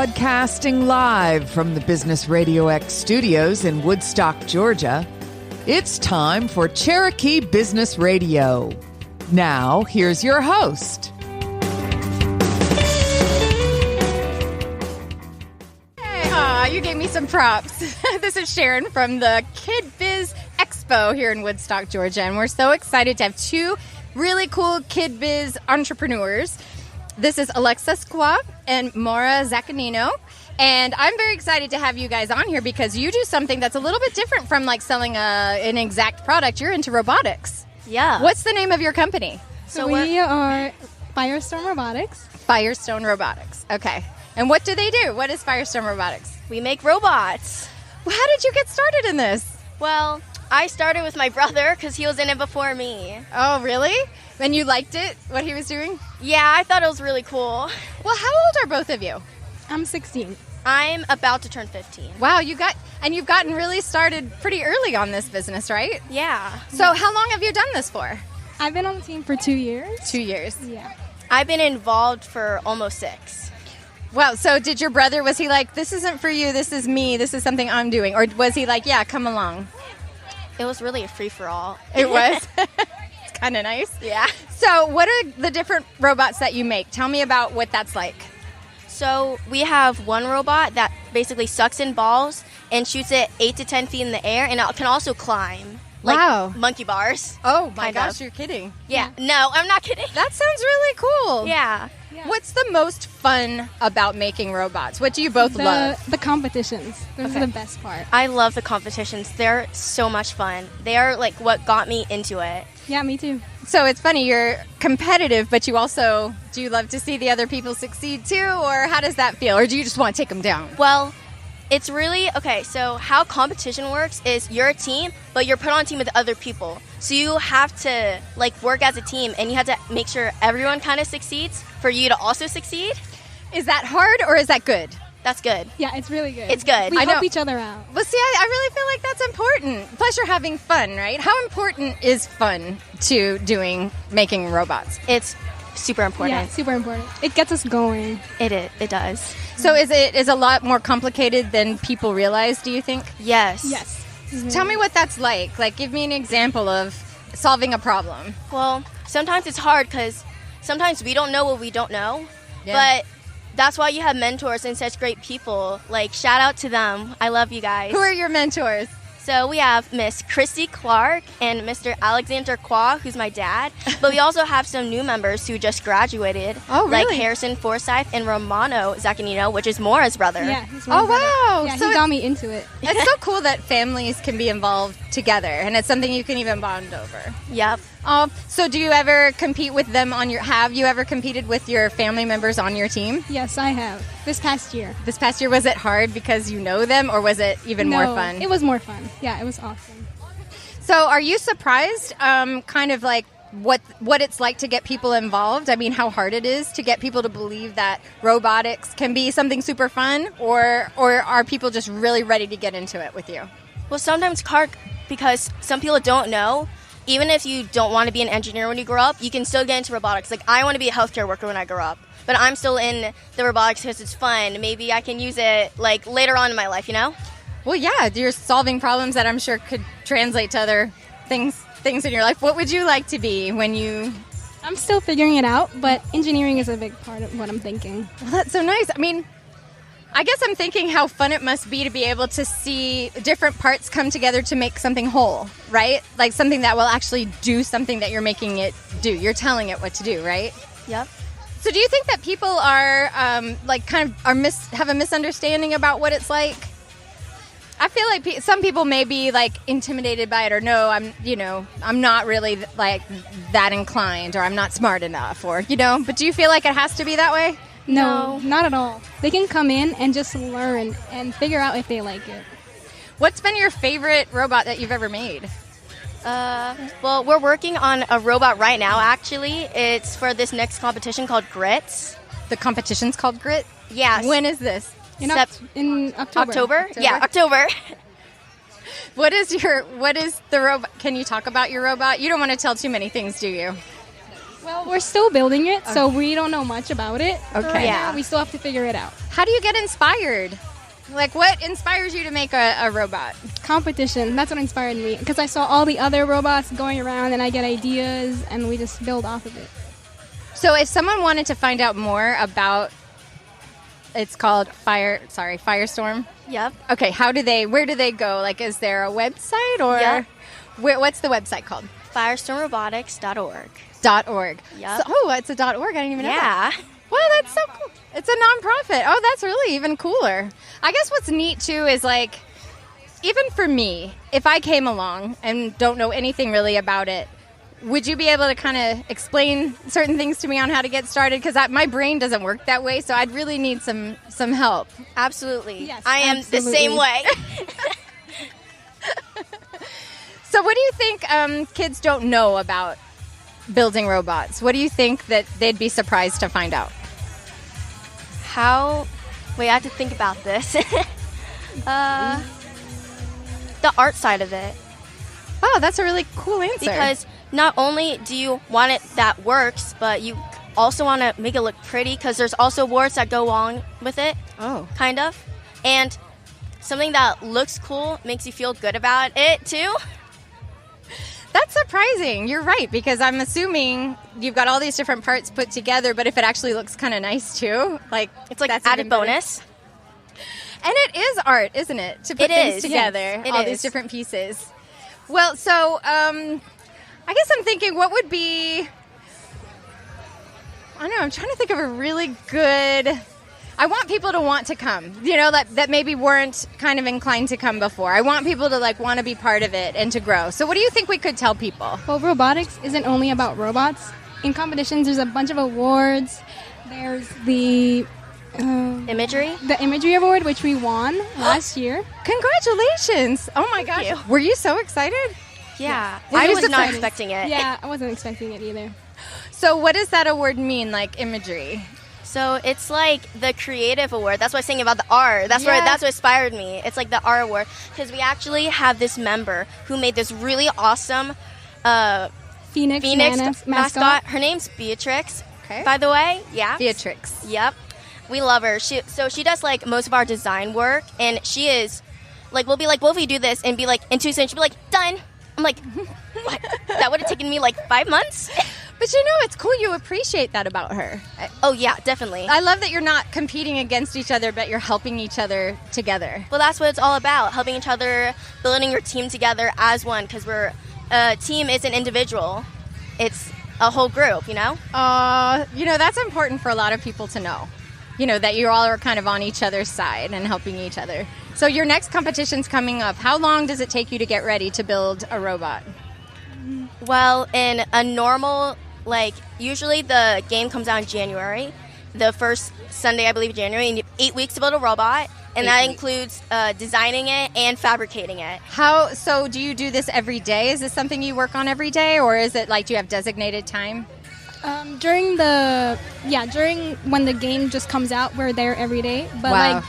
Broadcasting live from the Business RadioX studios in Woodstock, Georgia, it's time for Cherokee Business Radio. Now, here's your host. Hey, you gave me some props. This is Sharon from the Kid Biz Expo here in Woodstock, Georgia, and we're so excited to have two really cool Kid Biz entrepreneurs. This is Alexa Squaw and Maura Zaccanino. And I'm very excited to have you guys on here because you do something that's a little bit different from like selling an exact product. You're into robotics. Yeah. What's the name of your company? So we are Firestone Robotics. Firestone Robotics. Okay. And what do they do? What is Firestone Robotics? We make robots. Well, how did you get started in this? Well, I started with my brother because he was in it before me. Oh, really? And you liked it, what he was doing? Yeah, I thought it was really cool. Well, how old are both of you? I'm 16. I'm about to turn 15. Wow, you've gotten really started pretty early on this business, right? Yeah. So how long have you done this for? I've been on the team for 2 years. 2 years. Yeah. I've been involved for almost 6. Wow, so did your brother, was he like, this isn't for you, this is me, this is something I'm doing? Or was he like, yeah, come along? It was really a free-for-all. It was? It's kind of nice. Yeah. So what are the different robots that you make? Tell me about what that's like. So we have one robot that basically sucks in balls and shoots it 8 to 10 feet in the air, and it can also climb. Like Wow. monkey bars. Oh my Kind gosh, of. you're kidding. Yeah. No, I'm not kidding. That sounds really cool. Yeah. What's the most fun about making robots? What do you both love? The competitions. Those Okay. are the best part. I love the competitions. They're so much fun. They are like what got me into it. Yeah, me too. So it's funny, you're competitive, but you also, do you love to see the other people succeed too? Or how does that feel? Or do you just want to take them down? Well, it's really, okay, so how competition works is you're a team, but you're put on a team with other people. So you have to like work as a team, and you have to make sure everyone kind of succeeds for you to also succeed. Is that hard or is that good? That's good. Yeah, it's really good. It's good. We I help know. each other out. Well, see, I really feel like that's important. Plus, you're having fun, right? How important is fun to making robots? It's super important. Yeah, super important. It gets us going. It does. So is it a lot more complicated than people realize, do you think? Yes. Yes. Tell me what that's like. Like, give me an example of solving a problem. Well, sometimes it's hard because sometimes we don't know what we don't know. Yeah. But that's why you have mentors and such great people. Like, shout out to them. I love you guys. Who are your mentors? So we have Miss Christy Clark and Mr. Alexander Qua, who's my dad. But we also have some new members who just graduated. Oh, really? Like Harrison Forsyth and Romano Zaccanino, which is Maura's brother. Yeah. he's my Oh, brother. wow. Yeah, So he got me into it. It's so cool that families can be involved together, and it's something you can even bond over. Yep. So do you ever compete with them have you ever competed with your family members on your team? Yes, I have. This past year. This past year, was it hard because you know them, or was it even more No, fun? It was more fun. Yeah, it was awesome. So are you surprised, kind of like what it's like to get people involved? I mean, how hard it is to get people to believe that robotics can be something super fun, or are people just really ready to get into it with you? Well, sometimes hard because some people don't know. Even if you don't want to be an engineer when you grow up, you can still get into robotics. Like, I want to be a healthcare worker when I grow up, but I'm still in the robotics because it's fun. Maybe I can use it, like, later on in my life, you know? Well, yeah, you're solving problems that I'm sure could translate to other things in your life. What would you like to be when you... I'm still figuring it out, but engineering is a big part of what I'm thinking. Well, that's so nice. I mean, I guess I'm thinking how fun it must be to be able to see different parts come together to make something whole, right? Like something that will actually do something that you're making it do. You're telling it what to do, right? Yep. So do you think that people are have a misunderstanding about what it's like? I feel like some people may be like intimidated by it, or no, I'm not really like that inclined, or I'm not smart enough, or but do you feel like it has to be that way? No, not at all. They can come in and just learn and figure out if they like it. What's been your favorite robot that you've ever made? Well, we're working on a robot right now, actually. It's for this next competition called Grits. The competition's called Grit? Yes. When is this? In October. October? Yeah, October. What is the robot? Can you talk about your robot? You don't want to tell too many things, do you? Well, we're still building it, so we don't know much about it. Okay. Right Yeah. now. We still have to figure it out. How do you get inspired? Like, what inspires you to make a robot? Competition. That's what inspired me. Because I saw all the other robots going around, and I get ideas, and we just build off of it. So if someone wanted to find out more about, it's called Firestorm. Yep. Okay, where do they go? Like, is there a website or Yeah. what's the website called? Firestormrobotics.org. .org. Yep. So, it's a .org. I didn't even know that. Yeah. Well, that's so cool. It's a nonprofit. Oh, that's really even cooler. I guess what's neat too is like, even for me, if I came along and don't know anything really about it, would you be able to kind of explain certain things to me on how to get started? Because my brain doesn't work that way, so I'd really need some help. Absolutely. Yes, I am absolutely. the same way. So what do you think kids don't know about building robots? What do you think that they'd be surprised to find out? Wait, I have to think about this. The art side of it. Oh, that's a really cool answer. Because not only do you want it that works, but you also want to make it look pretty because there's also words that go along with it, kind of. And something that looks cool makes you feel good about it, too. That's surprising. You're right, because I'm assuming you've got all these different parts put together, but if it actually looks kind of nice too, like It's like that's added even better. bonus. And it is art, isn't it? To put It things is, together, yes, it all is. these different pieces. Well, so I guess I'm thinking, what would be? I don't know. I'm trying to think of a really good. I want people to want to come, that maybe weren't kind of inclined to come before. I want people to want to be part of it and to grow. So what do you think we could tell people? Well, robotics isn't only about robots. In competitions, there's a bunch of awards. There's the Imagery. Imagery Award, which we won last year. Congratulations. Oh my gosh. you. Were you so excited? Yeah. Were I you was not surprised? expecting it. Yeah, I wasn't expecting it either. So what does that award mean, like imagery? So it's like the creative award. That's what I was saying about the art. That's what inspired me. It's like the art award because we actually have this member who made this really awesome Phoenix mascot. Her name's Beatrix. Okay. By the way, yeah. Beatrix. Yep. We love her. She does like most of our design work, and she is like we'll be like, "What if we do this?" And be like, in 2 seconds, she'll be like, "Done." I'm like, "What? That would have taken me like 5 months." But it's cool you appreciate that about her. Oh yeah, definitely. I love that you're not competing against each other, but you're helping each other together. Well, that's what it's all about: helping each other, building your team together as one. Because a team isn't individual; it's a whole group. That's important for a lot of people to know. That you all are kind of on each other's side and helping each other. So your next competition's coming up. How long does it take you to get ready to build a robot? Well, in a normal, usually the game comes out in January, the first Sunday, I believe, in January, and you have 8 weeks to build a robot, and that includes designing it and fabricating it. So do you do this every day? Is this something you work on every day, or is it do you have designated time? During when the game just comes out, we're there every day. But Wow.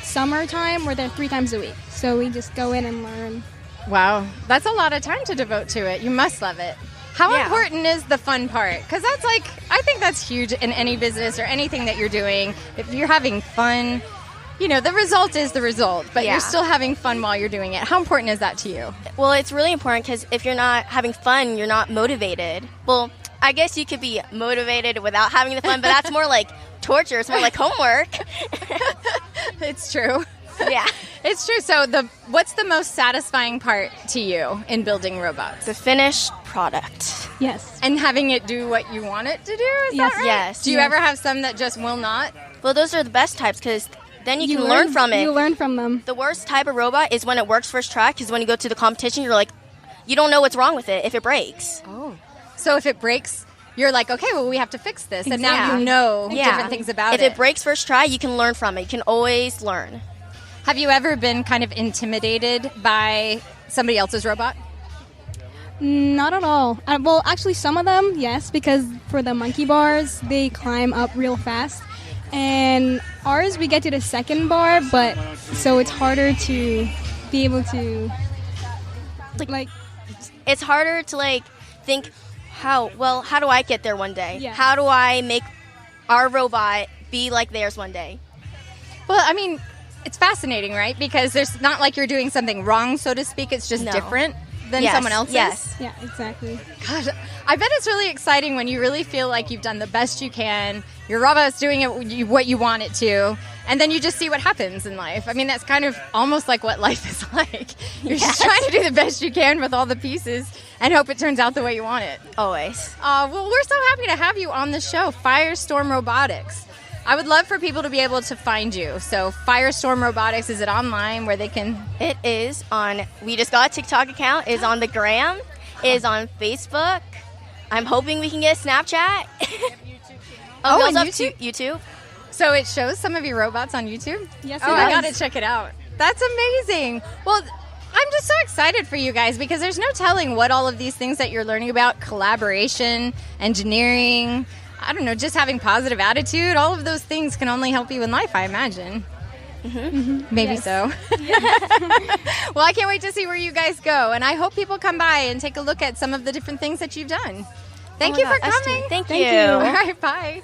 Summertime, we're there 3 times a week. So we just go in and learn. Wow, that's a lot of time to devote to it. You must love it. How Yeah. important is the fun part? Because that's I think that's huge in any business or anything that you're doing. If you're having fun, the result is the result, but Yeah. you're still having fun while you're doing it. How important is that to you? Well, it's really important because if you're not having fun, you're not motivated. Well, I guess you could be motivated without having the fun, but that's more like torture. It's more like homework. It's true. Yeah. It's true. So what's the most satisfying part to you in building robots? The finished product. Yes. And having it do what you want it to do? Is Yes. that right? Yes. Do you Yes. ever have some that just will not? Well, those are the best types because then you can learn from it. You learn from them. The worst type of robot is when it works first try because when you go to the competition, you're like, you don't know what's wrong with it if it breaks. Oh. So if it breaks, you're like, okay, well, we have to fix this. And now Exactly. you know Yeah. different things about If it breaks first try, you can learn from it. You can always learn. Have you ever been kind of intimidated by somebody else's robot? Not at all. Well, actually, some of them, yes, because for the monkey bars, they climb up real fast. And ours, we get to the second bar, but so it's harder to be able to, It's harder to think, How do I get there one day? Yeah. How do I make our robot be like theirs one day? Well, I mean, it's fascinating, right? Because there's not like you're doing something wrong, so to speak. It's just No. different than Yes, someone else's. yes. Yeah, exactly. Gosh, I bet it's really exciting when you really feel like you've done the best you can. Your robot's doing it what you want it to, and then you just see what happens in life. I mean, that's kind of almost like what life is like. You're just trying to do the best you can with all the pieces and hope it turns out the way you want it. Always. Well, we're so happy to have you on the show, Firestorm Robotics. I would love for people to be able to find you. So Firestorm Robotics, is it online where they can... It is on, we just got a TikTok account. It is on the Gram. It is on Facebook. I'm hoping we can get a Snapchat. Oh, we and also have YouTube. So it shows some of your robots on YouTube? Yes, Oh, it I does. got to check it out. That's amazing. Well, I'm just so excited for you guys because there's no telling what all of these things that you're learning about, collaboration, engineering, I don't know, just having positive attitude, all of those things can only help you in life, I imagine. Maybe Yes. so. Well, I can't wait to see where you guys go, and I hope people come by and take a look at some of the different things that you've done. Thank Oh you my for God, us too. coming. Thank Thank you. you. All right, bye.